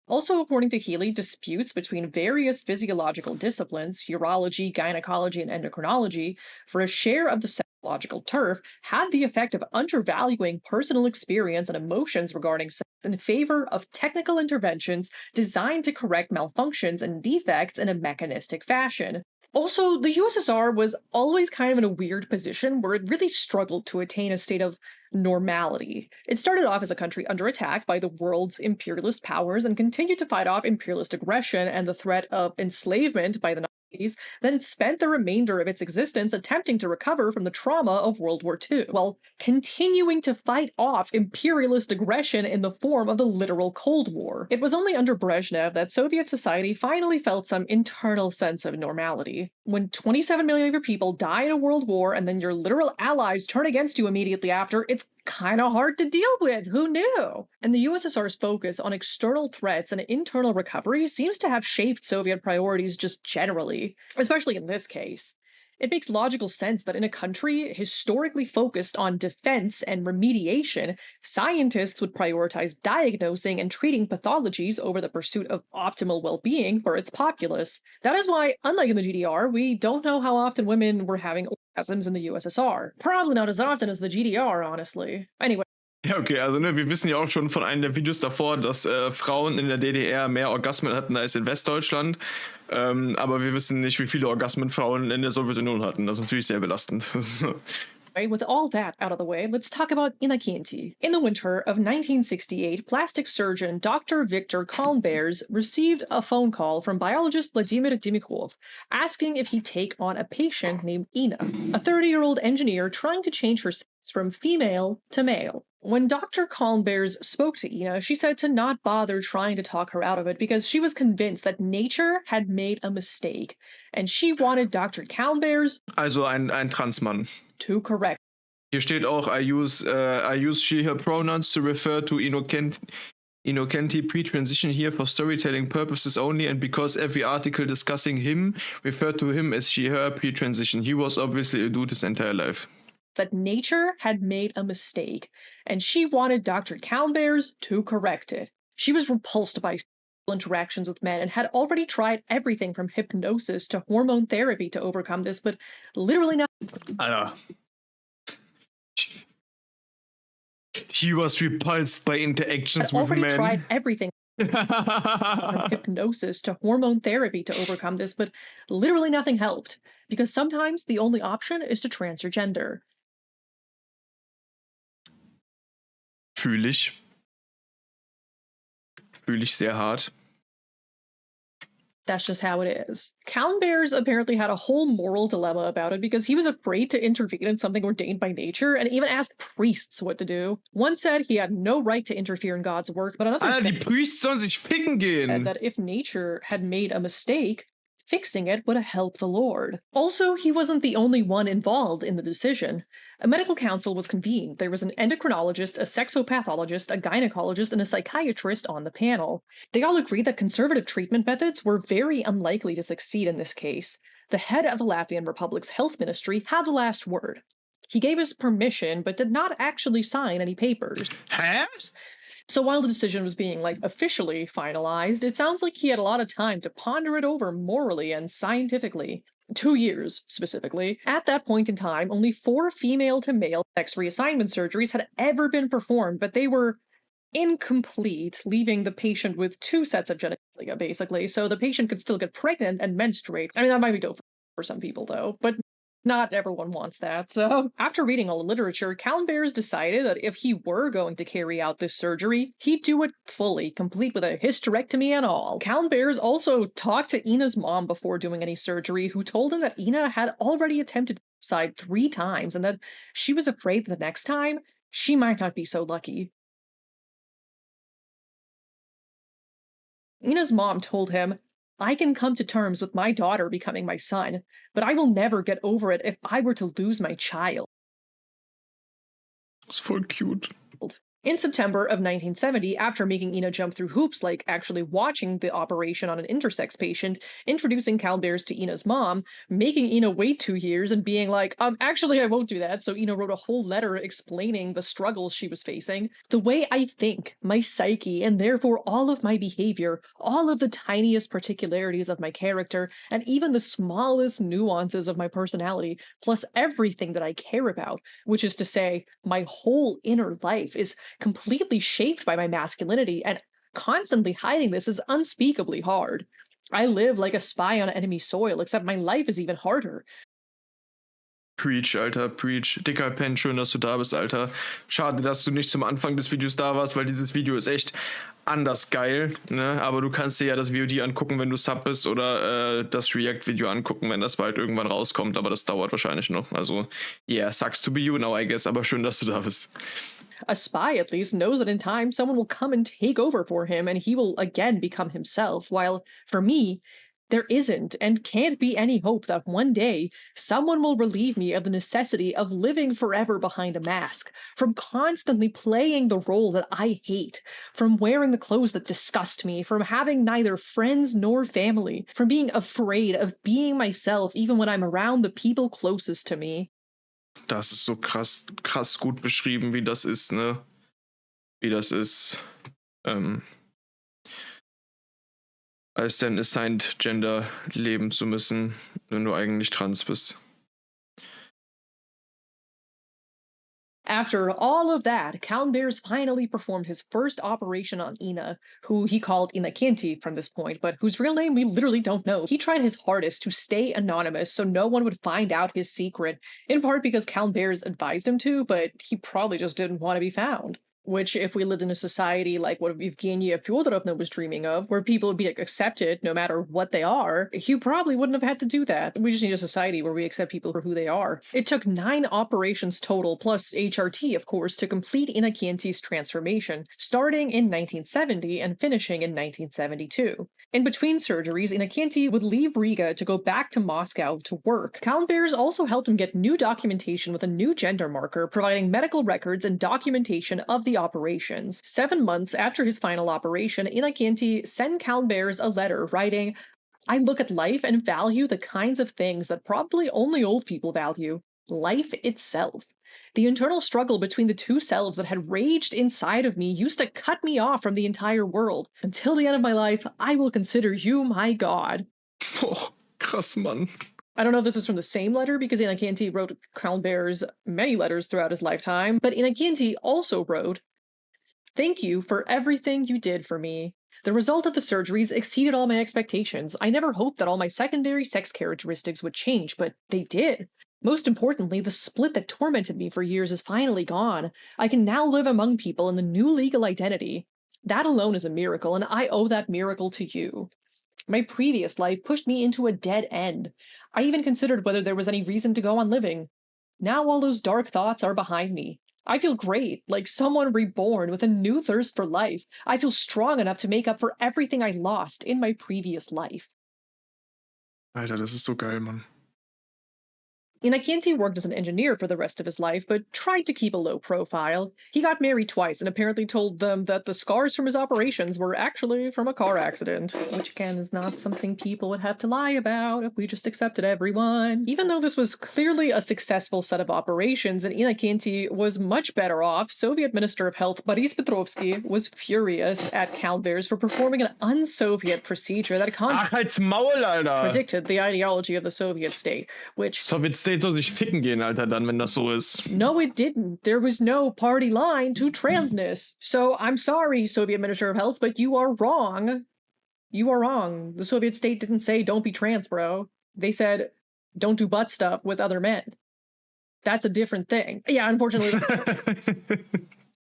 Also, according to Healy, disputes between various physiological disciplines, urology, gynecology, and endocrinology, for a share of the sexological turf had the effect of undervaluing personal experience and emotions regarding sex in favor of technical interventions designed to correct malfunctions and defects in a mechanistic fashion. Also, the USSR was always kind of in a weird position where it really struggled to attain a state of normality. It started off as a country under attack by the world's imperialist powers and continued to fight off imperialist aggression and the threat of enslavement by the Nazis. Then it spent the remainder of its existence attempting to recover from the trauma of World War II, while continuing to fight off imperialist aggression in the form of the literal Cold War. It was only under Brezhnev that Soviet society finally felt some internal sense of normality. When 27 million of your people die in a world war and then your literal allies turn against you immediately after, it's kind of hard to deal with. Who knew? And the USSR's focus on external threats and internal recovery seems to have shaped Soviet priorities just generally, especially in this case. It makes logical sense that in a country historically focused on defense and remediation, scientists would prioritize diagnosing and treating pathologies over the pursuit of optimal well-being for its populace. That is why, unlike in the GDR, we don't know how often women were having orgasms in the USSR. Probably not as often as the GDR, honestly. Anyway. Ja, okay, also ne, wir wissen ja auch schon von einem der Videos davor, dass Frauen in der DDR mehr Orgasmen hatten als in Westdeutschland. Aber wir wissen nicht, wie viele Orgasmen Frauen in der Sowjetunion hatten. Das ist natürlich sehr belastend. With all that out of the way, let's talk about Ena Kinti. In the winter of 1968, plastic surgeon Dr. Viktor Kalnbers received a phone call from biologist Vladimir Dimitrov asking if he'd take on a patient named Ena, a 30-year-old engineer trying to change her sex from female to male. When Dr. Kalnbers spoke to Ena, she said to not bother trying to talk her out of it because she was convinced that nature had made a mistake, and she wanted Dr. Kalnbers, also ein Transmann, to correct. Hier steht auch, I use she, her pronouns to refer to Ena Kinti pre-transition here for storytelling purposes only, and because every article discussing him referred to him as she, her pre-transition. He was obviously a dude his entire life. That nature had made a mistake, and she wanted Dr. Kalnbers to correct it. She was repulsed by sexual interactions with men and had already tried everything from hypnosis to hormone therapy to overcome this, but literally not. Alter. She was repulsed by interactions with men. Already tried everything from hypnosis to hormone therapy to overcome this, but literally nothing helped, because sometimes the only option is to trans your gender. Fühle ich sehr hart. That's just how it is. Kalnbers apparently had a whole moral dilemma about it because he was afraid to intervene in something ordained by nature and even asked priests what to do. One said he had no right to interfere in God's work, but another said die Priests sollen sich ficken gehen. That if nature had made a mistake, fixing it would have helped the Lord. Also, he wasn't the only one involved in the decision. A medical council was convened. There was an endocrinologist, a sexopathologist, a gynecologist, and a psychiatrist on the panel. They all agreed that conservative treatment methods were very unlikely to succeed in this case. The head of the Latvian Republic's health ministry had the last word. He gave us permission, but did not actually sign any papers. Huh? So while the decision was being, officially finalized, it sounds like he had a lot of time to ponder it over morally and scientifically. 2 years, specifically. At that point in time, only 4 female-to-male sex reassignment surgeries had ever been performed, but they were incomplete, leaving the patient with 2 sets of genitalia, basically, so the patient could still get pregnant and menstruate. I mean, that might be dope for some people, though, but not everyone wants that. So, after reading all the literature, Kalnbers decided that if he were going to carry out this surgery, he'd do it fully, complete with a hysterectomy and all. Kalnbers also talked to Ena's mom before doing any surgery, who told him that Ena had already attempted suicide 3 times and that she was afraid that the next time, she might not be so lucky. Ena's mom told him, I can come to terms with my daughter becoming my son, but I will never get over it if I were to lose my child. That's voll cute. In September of 1970, after making Ena jump through hoops like actually watching the operation on an intersex patient, introducing CalBears to Ena's mom, making Ena wait 2 years, and being like, actually, I won't do that. So Ena wrote a whole letter explaining the struggles she was facing. The way I think, my psyche, and therefore all of my behavior, all of the tiniest particularities of my character, and even the smallest nuances of my personality, plus everything that I care about, which is to say, my whole inner life, is completely shaped by my masculinity, and constantly hiding this is unspeakably hard. I live like a spy on enemy soil, except my life is even harder. Preach, Alter, preach. Dicker Pen, schön, dass du da bist, Alter. Schade, dass du nicht zum Anfang des Videos da warst, weil dieses Video ist echt anders geil, ne? Aber du kannst dir ja das VOD angucken, wenn du Sub bist, oder das React-Video angucken, wenn das bald irgendwann rauskommt, aber das dauert wahrscheinlich noch. Also, yeah, sucks to be you now, I guess, aber schön, dass du da bist. A spy, at least, knows that in time someone will come and take over for him and he will again become himself, while for me, there isn't and can't be any hope that one day someone will relieve me of the necessity of living forever behind a mask, from constantly playing the role that I hate, from wearing the clothes that disgust me, from having neither friends nor family, from being afraid of being myself even when I'm around the people closest to me. Das ist so krass gut beschrieben, wie das ist, ne? Wie das ist, als dein assigned Gender leben zu müssen, wenn du eigentlich trans bist. After all of that, CalBears finally performed his first operation on Ena, who he called Ena Kinti from this point, but whose real name we literally don't know. He tried his hardest to stay anonymous so no one would find out his secret, in part because CalBears advised him to, but he probably just didn't want to be found. Which, if we lived in a society like what Evgenia Fyodorovna was dreaming of, where people would be accepted no matter what they are, he probably wouldn't have had to do that. We just need a society where we accept people for who they are. It took 9 operations total, plus HRT, of course, to complete Ena Kinti's transformation, starting in 1970 and finishing in 1972. In between surgeries, Ena Kinti would leave Riga to go back to Moscow to work. CalBears also helped him get new documentation with a new gender marker, providing medical records and documentation of the operations. 7 months after his final operation, Ena Kinti sent CalBears a letter writing, "I look at life and value the kinds of things that probably only old people value. Life itself. The internal struggle between the two selves that had raged inside of me used to cut me off from the entire world. Until the end of my life, I will consider you my god." Oh, krass, Mann. I don't know if this is from the same letter, because Ena Kinti wrote CalBears many letters throughout his lifetime, but Ena Kinti also wrote, "Thank you for everything you did for me. The result of the surgeries exceeded all my expectations. I never hoped that all my secondary sex characteristics would change, but they did. Most importantly, the split that tormented me for years is finally gone. I can now live among people in the new legal identity. That alone is a miracle, and I owe that miracle to you. My previous life pushed me into a dead end. I even considered whether there was any reason to go on living. Now all those dark thoughts are behind me. I feel great, like someone reborn with a new thirst for life. I feel strong enough to make up for everything I lost in my previous life." Alter, das ist so geil, Mann. Ena Kinti worked as an engineer for the rest of his life, but tried to keep a low profile. He got married twice and apparently told them that the scars from his operations were actually from a car accident, which again is not something people would have to lie about if we just accepted everyone. Even though this was clearly a successful set of operations and Ena Kinti was much better off, Soviet Minister of Health Boris Petrovsky was furious at CalBears for performing an un-Soviet procedure that Ach, halt's Maul, Alter! contradicted the ideology of the Soviet state, which Soviet State soll sich ficken gehen, Alter, dann, wenn das so ist. No, it didn't. There was no party line to transness. So I'm sorry, Soviet Minister of Health, but you are wrong. You are wrong. The Soviet state didn't say don't be trans, bro. They said don't do butt stuff with other men. That's a different thing. Yeah, unfortunately,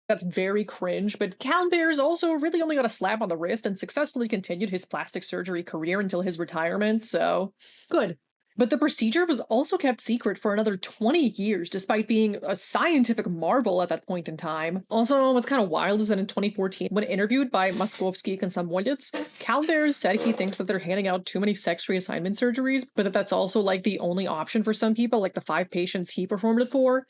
that's very cringe, but CalBears also really only got a slap on the wrist and successfully continued his plastic surgery career until his retirement, so good. But the procedure was also kept secret for another 20 years, despite being a scientific marvel at that point in time. Also, what's kind of wild is that in 2014, when interviewed by Moskovsky Komsomolets, CalBears said he thinks that they're handing out too many sex reassignment surgeries, but that's also like the only option for some people, like the 5 patients he performed it for.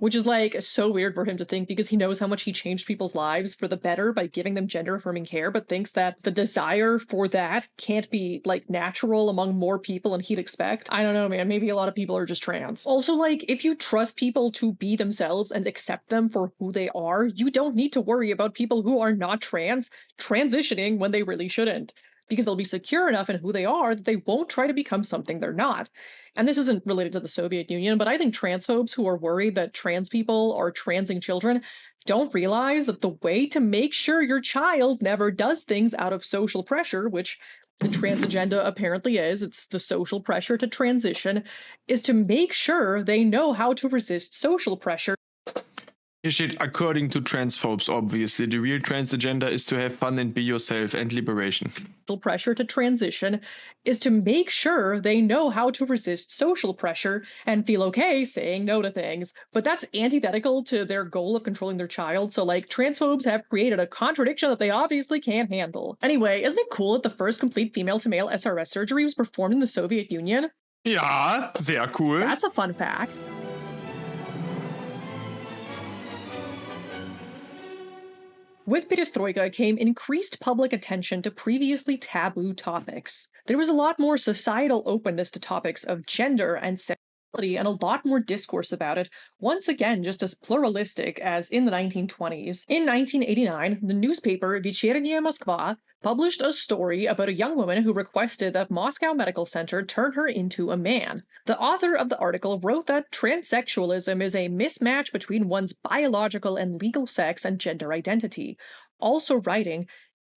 Which is like so weird for him to think because he knows how much he changed people's lives for the better by giving them gender affirming care, but thinks that the desire for that can't be like natural among more people than he'd expect. I don't know, man. Maybe a lot of people are just trans. Also, like, if you trust people to be themselves and accept them for who they are, you don't need to worry about people who are not trans transitioning when they really shouldn't. Because they'll be secure enough in who they are that they won't try to become something they're not. And this isn't related to the Soviet Union, but I think transphobes who are worried that trans people are transing children don't realize that the way to make sure your child never does things out of social pressure, which the trans agenda apparently is, it's the social pressure to transition, is to make sure they know how to resist social pressure. Hier steht, according to transphobes, obviously, the real trans agenda is to have fun and be yourself and liberation. Pressure to transition is to make sure they know how to resist social pressure and feel okay saying no to things. But that's antithetical to their goal of controlling their child. So, like, transphobes have created a contradiction that they obviously can't handle. Anyway, isn't it cool that the first complete female-to-male SRS surgery was performed in the Soviet Union? Ja, sehr cool. That's a fun fact. With Perestroika came increased public attention to previously taboo topics. There was a lot more societal openness to topics of gender and sexuality and a lot more discourse about it, once again just as pluralistic as in the 1920s. In 1989, the newspaper Вечерняя Москва published a story about a young woman who requested that Moscow Medical Center turn her into a man. The author of the article wrote that transsexualism is a mismatch between one's biological and legal sex and gender identity. Also writing,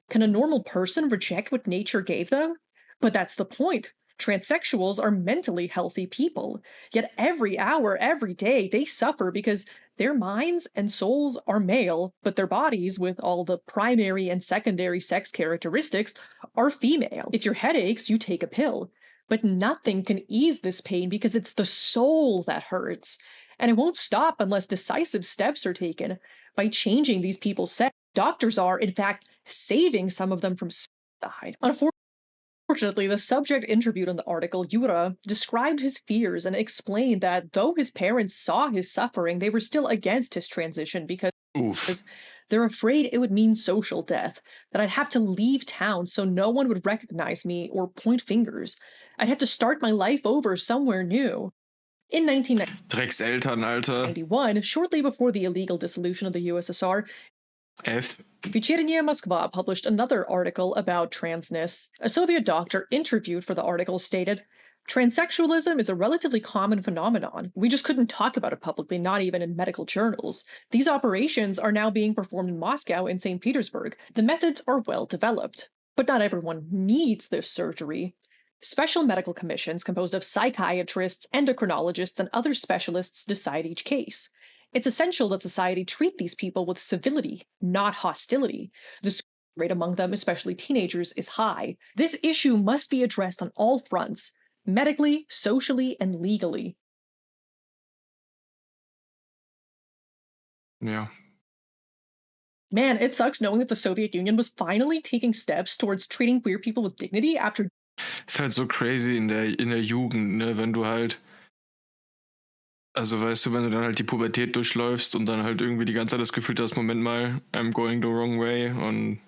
can a normal person reject what nature gave them? But that's the point. Transsexuals are mentally healthy people. Yet every hour, every day, they suffer because their minds and souls are male, but their bodies, with all the primary and secondary sex characteristics, are female. If your head aches, you take a pill. But nothing can ease this pain because it's the soul that hurts. And it won't stop unless decisive steps are taken. By changing these people's sex, doctors are, in fact, saving some of them from suicide. Unfortunately, the subject interviewed in the article, Yura, described his fears and explained that though his parents saw his suffering, they were still against his transition because they're afraid it would mean social death, that I'd have to leave town so no one would recognize me or point fingers. I'd have to start my life over somewhere new. In 1991, Alter. Shortly before the illegal dissolution of the USSR, F. Вечерняя Москва published another article about transness. A Soviet doctor interviewed for the article stated, transsexualism is a relatively common phenomenon. We just couldn't talk about it publicly, not even in medical journals. These operations are now being performed in Moscow and St. Petersburg. The methods are well developed. But not everyone needs this surgery. Special medical commissions composed of psychiatrists, endocrinologists, and other specialists decide each case. It's essential that society treat these people with civility, not hostility. The suicide rate among them, especially teenagers, is high. This issue must be addressed on all fronts, medically, socially, and legally. Yeah. Man, it sucks knowing that the Soviet Union was finally taking steps towards treating queer people with dignity after. Ist halt so crazy in der Jugend, ne, wenn du halt. Also weißt du, wenn du dann halt die Pubertät durchläufst und dann halt irgendwie die ganze Zeit das Gefühl hast, Moment mal, I'm going the wrong way, und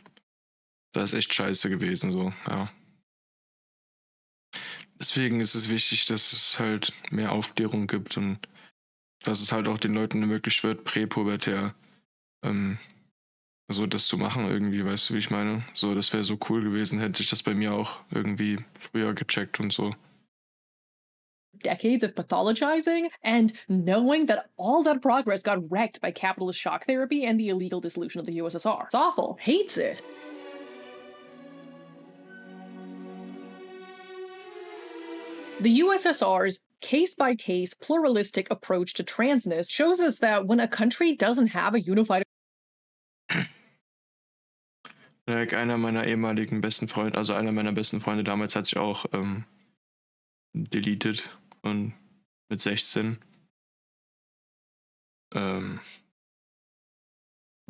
das ist echt scheiße gewesen, so, ja. Deswegen ist es wichtig, dass es halt mehr Aufklärung gibt und dass es halt auch den Leuten ermöglicht wird, präpubertär, so das zu machen irgendwie, weißt du, wie ich meine? So, das wäre so cool gewesen, hätte ich das bei mir auch irgendwie früher gecheckt und so. Decades of pathologizing and knowing that all that progress got wrecked by capitalist shock therapy and the illegal dissolution of the USSR. It's awful. Hates it. The USSR's case-by-case pluralistic approach to transness shows us that when a country doesn't have a unified Einer meiner ehemaligen besten Freunde, also einer meiner besten Freunde damals hat sich auch deleted und mit 16.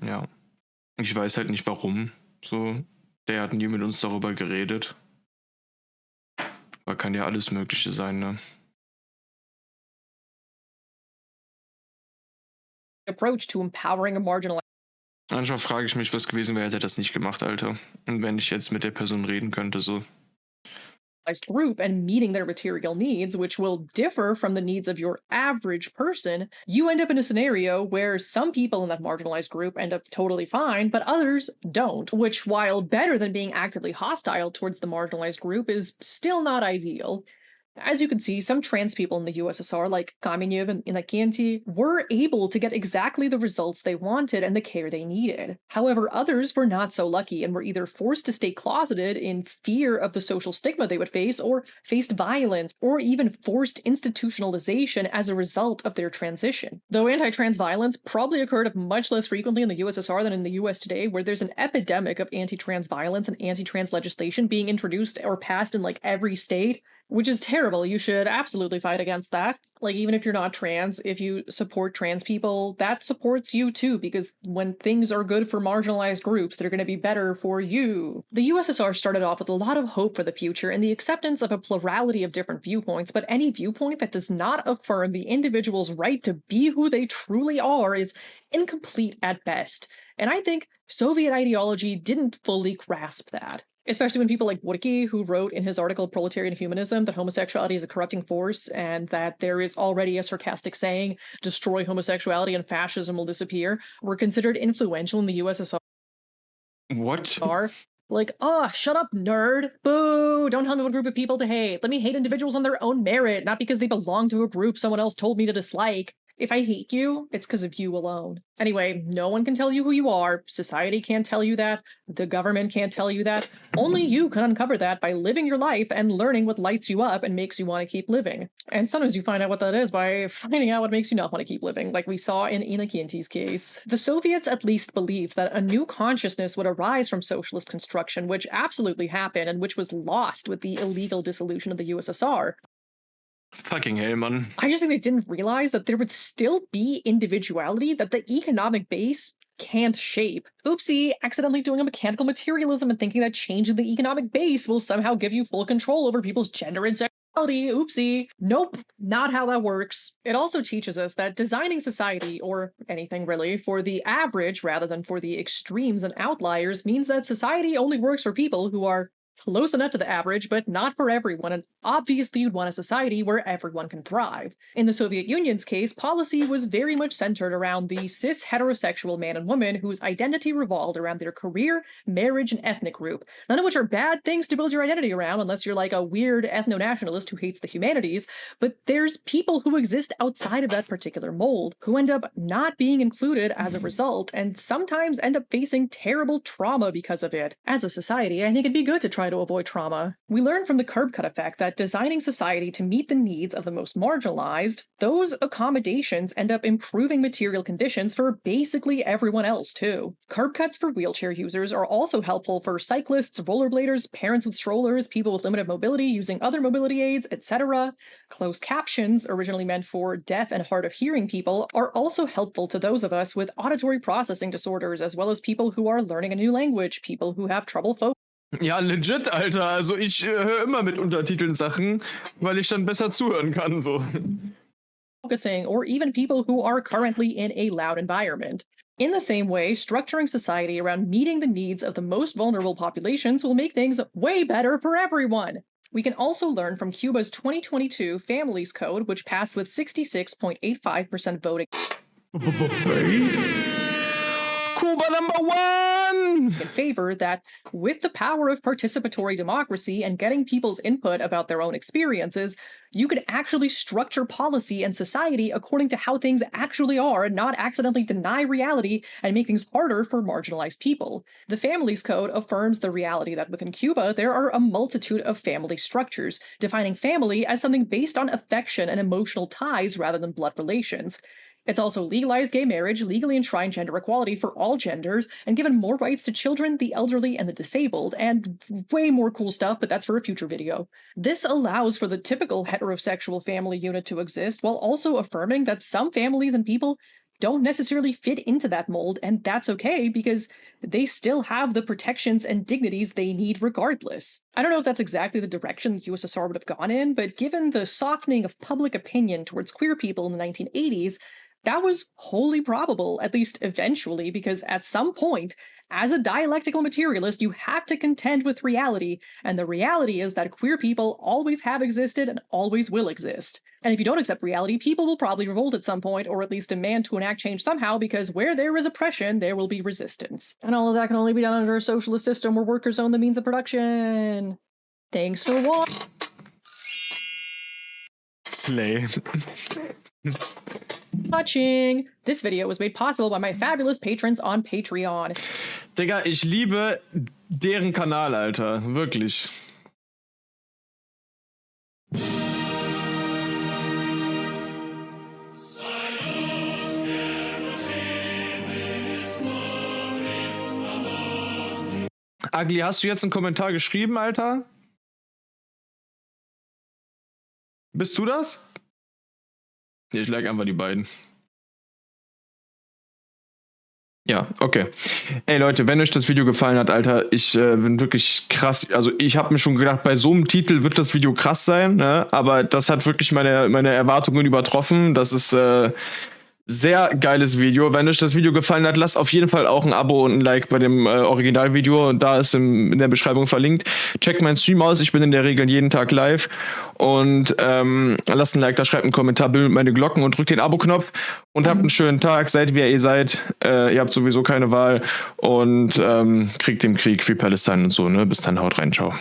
Ja. Ich weiß halt nicht warum. So, der hat nie mit uns darüber geredet. Aber kann ja alles Mögliche sein, ne? approach to empowering a marginalized Manchmal frage ich mich, was gewesen wäre, hätte er das nicht gemacht, Alter. Und wenn ich jetzt mit der Person reden könnte, so. group and meeting their material needs, which will differ from the needs of your average person, you end up in a scenario where some people in that marginalized group end up totally fine, but others don't, which, while better than being actively hostile towards the marginalized group, is still not ideal. As you can see, some trans people in the USSR, like Kamenev and Ena Kinti, were able to get exactly the results they wanted and the care they needed. However, others were not so lucky and were either forced to stay closeted in fear of the social stigma they would face, or faced violence, or even forced institutionalization as a result of their transition. Though anti-trans violence probably occurred much less frequently in the USSR than in the US today, where there's an epidemic of anti-trans violence and anti-trans legislation being introduced or passed in like every state, which is terrible. You should absolutely fight against that. Like, even if you're not trans, if you support trans people, that supports you too, because when things are good for marginalized groups, they're going to be better for you. The USSR started off with a lot of hope for the future and the acceptance of a plurality of different viewpoints, but any viewpoint that does not affirm the individual's right to be who they truly are is incomplete at best. And I think Soviet ideology didn't fully grasp that. Especially when people like Evgenii, who wrote in his article Proletarian Humanism that homosexuality is a corrupting force and that there is already a sarcastic saying, destroy homosexuality and fascism will disappear, were considered influential in the USSR. What? Like, oh, shut up, nerd. Boo, don't tell me what group of people to hate. Let me hate individuals on their own merit, not because they belong to a group someone else told me to dislike. If I hate you, it's because of you alone. Anyway, no one can tell you who you are. Society can't tell you that. The government can't tell you that. Only you can uncover that by living your life and learning what lights you up and makes you want to keep living. And sometimes you find out what that is by finding out what makes you not want to keep living, like we saw in Ena Kinti's case. The Soviets at least believed that a new consciousness would arise from socialist construction, which absolutely happened and which was lost with the illegal dissolution of the USSR. Fucking hell, man. I just think they didn't realize that there would still be individuality that the economic base can't shape. Oopsie, accidentally doing a mechanical materialism and thinking that changing the economic base will somehow give you full control over people's gender and sexuality. Oopsie. Nope, not how that works. It also teaches us that designing society, or anything really, for the average rather than for the extremes and outliers means that society only works for people who are close enough to the average, but not for everyone, and obviously you'd want a society where everyone can thrive. In the Soviet Union's case, policy was very much centered around the cis heterosexual man and woman whose identity revolved around their career, marriage, and ethnic group, none of which are bad things to build your identity around unless you're like a weird ethno-nationalist who hates the humanities, but there's people who exist outside of that particular mold, who end up not being included as a result, and sometimes end up facing terrible trauma because of it. As a society, I think it'd be good to try to avoid trauma. We learn from the curb cut effect that designing society to meet the needs of the most marginalized, those accommodations end up improving material conditions for basically everyone else too. Curb cuts for wheelchair users are also helpful for cyclists, rollerbladers, parents with strollers, people with limited mobility using other mobility aids, etc. Closed captions, originally meant for deaf and hard of hearing people, are also helpful to those of us with auditory processing disorders, as well as people who are learning a new language, people who have trouble focusing. Ja, legit, Alter. Also ich höre immer mit Untertiteln Sachen, weil ich dann besser zuhören kann, so. Or even people who are currently in a loud environment. In the same way, structuring society around meeting the needs of the most vulnerable populations will make things way better for everyone. We can also learn from Cuba's 2022 Families Code, which passed with 66.85% voting. Cuba #1! In favor that, with the power of participatory democracy and getting people's input about their own experiences, you could actually structure policy and society according to how things actually are and not accidentally deny reality and make things harder for marginalized people. The Families Code affirms the reality that within Cuba there are a multitude of family structures, defining family as something based on affection and emotional ties rather than blood relations. It's also legalized gay marriage, legally enshrined gender equality for all genders, and given more rights to children, the elderly, and the disabled, and way more cool stuff, but that's for a future video. This allows for the typical heterosexual family unit to exist, while also affirming that some families and people don't necessarily fit into that mold, and that's okay because they still have the protections and dignities they need regardless. I don't know if that's exactly the direction the USSR would have gone in, but given the softening of public opinion towards queer people in the 1980s, That was wholly probable, at least eventually, because at some point, as a dialectical materialist, you have to contend with reality, and the reality is that queer people always have existed and always will exist. And if you don't accept reality, people will probably revolt at some point, or at least demand to enact change somehow, because where there is oppression, there will be resistance. And all of that can only be done under a socialist system where workers own the means of production. Thanks for Slay. watching. This video was made possible by my fabulous patrons on Patreon. Digga, ich liebe deren Kanal, Alter. Wirklich. Ugly, hast du jetzt einen Kommentar geschrieben, Alter? Bist du das? Ich like einfach die beiden. Ja, okay. Ey Leute, wenn euch das Video gefallen hat, Alter, ich bin wirklich krass. Also ich habe mir schon gedacht, bei so einem Titel wird das Video krass sein, ne? Aber das hat wirklich meine Erwartungen übertroffen. Das ist sehr geiles Video. Wenn euch das Video gefallen hat, lasst auf jeden Fall auch ein Abo und ein Like bei dem Originalvideo. Und da ist in der Beschreibung verlinkt. Checkt meinen Stream aus. Ich bin in der Regel jeden Tag live. Und lasst ein Like da, schreibt einen Kommentar, bildet meine Glocken und drückt den Abo-Knopf. Und habt einen schönen Tag. Seid, wer ihr seid. Ihr habt sowieso keine Wahl. Und kriegt im Krieg Free Palestine und so. Ne? Bis dann, haut rein. Ciao.